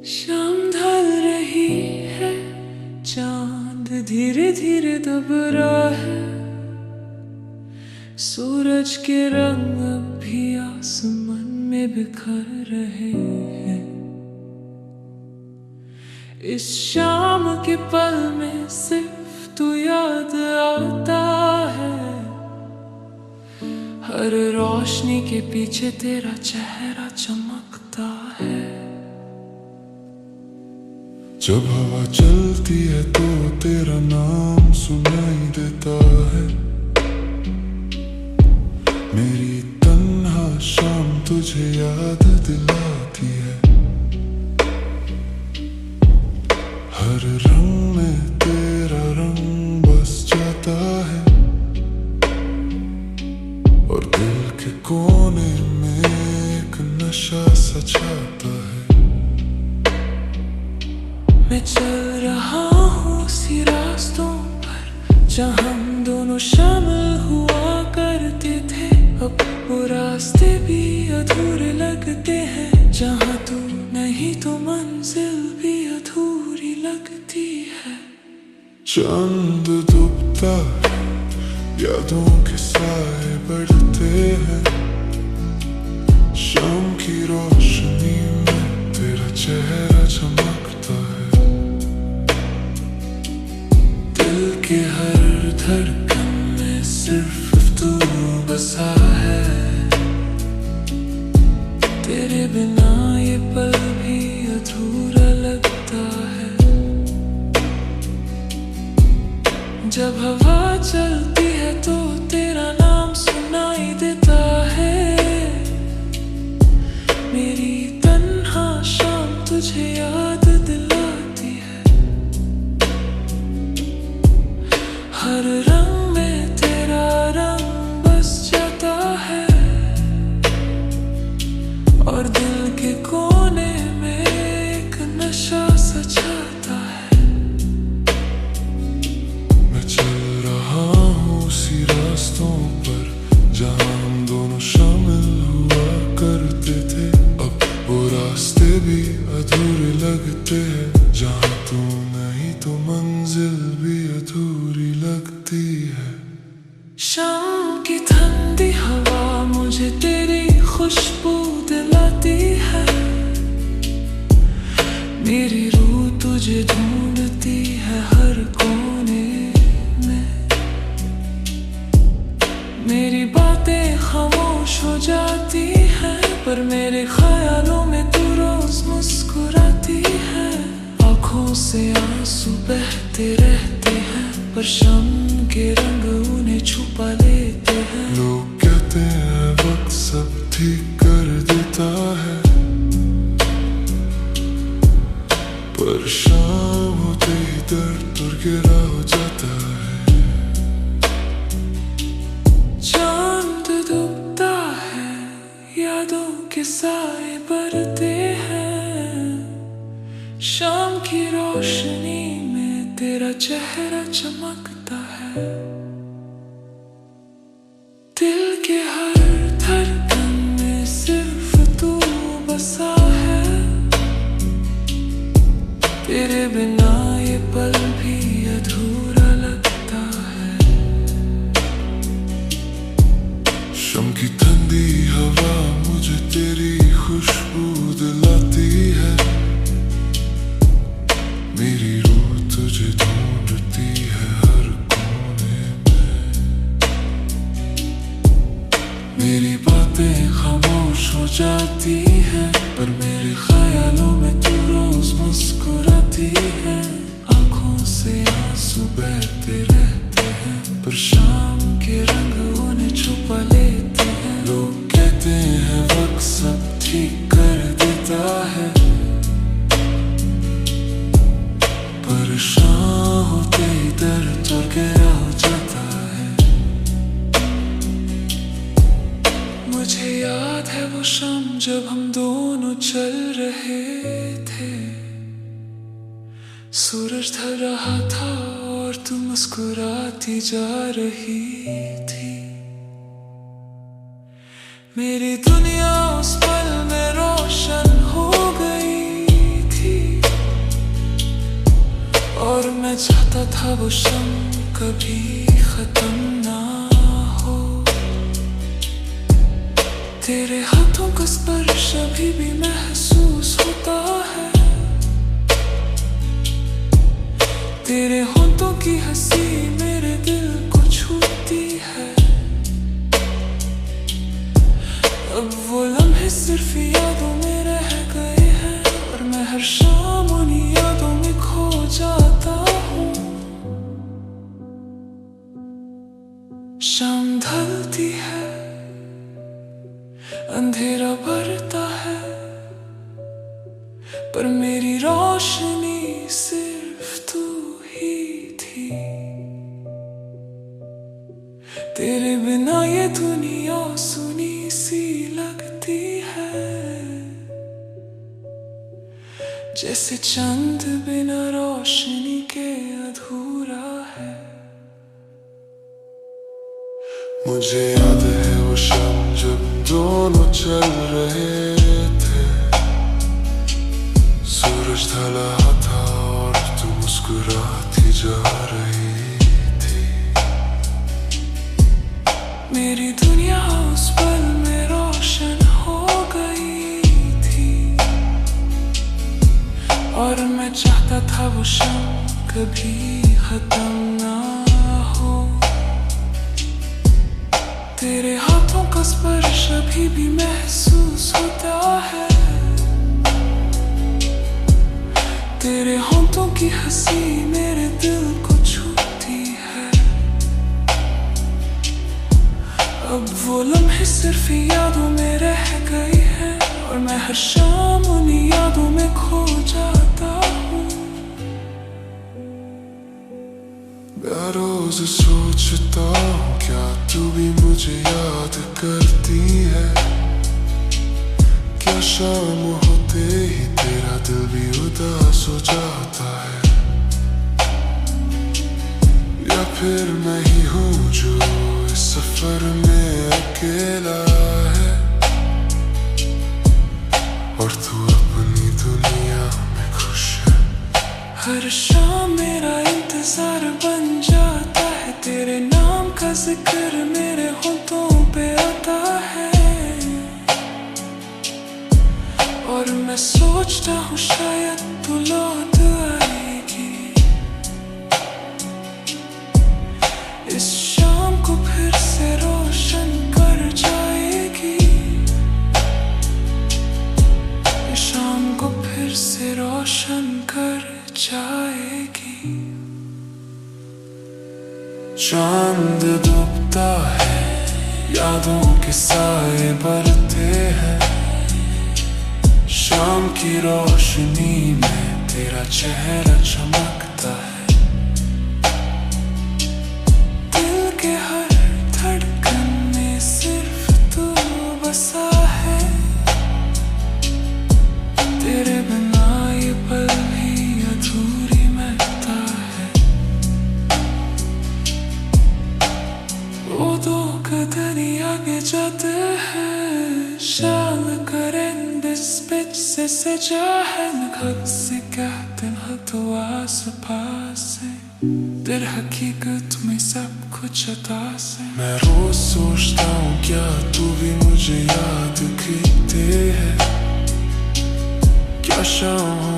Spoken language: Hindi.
शाम ढल रही है, चांद धीरे धीरे दब रहा है। सूरज के रंग भी आसमान में बिखर रहे हैं। इस शाम के पल में सिर्फ तू याद आता है। हर रोशनी के पीछे तेरा चेहरा चमकता है। जब हवा चलती है तो तेरा नाम सुनाई देता है। मेरी तन्हा शाम तुझे याद दिलाती है। हर रंग में तेरा रंग बस जाता है और दिल के कोने में एक नशा सा छाता है। मैं चल रहा हूँ उसी रास्तों पर जहाँ हम दोनों शामिल हुआ करते थे। अब वो रास्ते भी अधूरे लगते हैं। जहाँ तू नहीं तो मंजिल भी अधूरी लगती है। चांद डूबता है, यादों के साए बढ़ते हैं। शाम की रोशनी में तेरा चेहरा चमकता है। दिल के हर धड़कन में सिर्फ तू बसा है। तेरे बिना ये पल भी अधूरा लगता है। जब हवा चलती है तो तेरा नाम सुनाई देता है। मेरी तन्हा शाम तुझे याद दिलाती है। हर रंग में तेरा रंग बस जाता है और दिल के कोने में एक नशा सा छाता है। मैं चल रहा हूँ उसी रास्तों पर जहाँ हम दोनों शामिल हुआ करते थे। अब वो रास्ते भी अधूरे लगते हैं। जहाँ तू नहीं तो मंजिल भी अधूरी लगती है। शाम की ठंडी हवा मुझे तेरी खुशबू दिलाती है। मेरी रूह तुझे ढूंढती है हर कोने में। मेरी बातें खामोश हो जाती हैं पर मेरे ख्यालों में तू रोज मुस्कुराती है। आँखों से आंसू बहते रहते हैं पर शाम के रंग उन्हें छुपा लेते हैं। लोग कहते हैं वक्त सब ठीक कर देता है पर शाम होते ही दर्द और गिरा हो जाता है। चांद डूबता है, यादों के साए बढ़ते हैं। शाम की रोशनी में तेरा चेहरा चमकता है। दिल के हर धड़कन में सिर्फ तू बसा है। तेरे बिना ये पल भी अधूरा लगता है। शाम की ठंडी हवा मुझे तेरी खुशबू दिलाती है। मेरी रूह तुझे ढूंढती है हर कोने में। मेरी बातें खामोश हो जाती हैं पर मेरे ख्यालों में तू रोज मुस्कुराती है। आँखों से आंसू बहते रहते हैं पर शाम के रंग उन्हें छुपा लेते हैं। लोग कहते हैं वक्त सब ठीक कर देता है पर शाम होते ही दर्द और गहरा हो जाता है। मुझे याद है वो शाम जब हम दोनों चल रहे थे। सूरज ढल रहा था और तू मुस्कुराती जा रही थी। मेरी दुनिया उस पल में रोशन हो गई थी। हर शाम उन्हीं यादों में खो जाता हूँ। शाम ढलती है, अंधेरा बढ़ता है, पर मेरी रोशनी सिर्फ तू ही थी। तेरे बिना ये दुनिया सुनी सी लगती है, जैसे चंद बिना रोशनी के अधूरा है। मुझे याद है वो शाम जब दोनों चल रहे थे, सूरज ढला था और तू मुस्कुराती जा रही थी। मेरी दुनिया उस पल में रोशन हो गई थी, और मैं चाहता था वो शाम कभी खत्म ना हो। तेरे हाथों का स्पर्श अभी भी महसूस होता है, तेरे होंठों की हंसी मेरे दिल को छूती है। अब वो लम्हे सिर्फ यादों में रह गई है, और मैं हर शाम उन्हीं यादों में खो जाता हूँ। मैं रोज सोचता हूँ क्या तू भी मुझे याद करती है, क्या शाम होते ही तेरा दिल भी उदास हो जाता है, या फिर मैं ही हूँ जो इस सफर में अकेला है, और तू अपनी दुनिया में खुश है। हर शाम मेरा इंतजार बन जाता है, तेरे नाम का जिक्र मेरे होठों पे आता है, और मैं सोचता हूँ शायद तू लौट आएगी। इस शाम को फिर से रोशन कर जाएगी, इस शाम को फिर से रोशन कर जाएगी। चांद डूबता है, यादों के साए बढ़ते हैं, शाम की रोशनी में तेरा चेहरा चमकता है। दिल के हर धड़कन में सिर्फ तू बसा है, तेरे बिना ये पल भी अधूरी लगता है। वो दो कदम आगे जाते हैं, शाल करें दिस से सजा है, नखत से कहते हैं तो आस पास है, दर हकीकत में सब कुछ अता से। मैं रोज सोचता हूँ क्या तू भी मुझे याद करते है, क्या शाम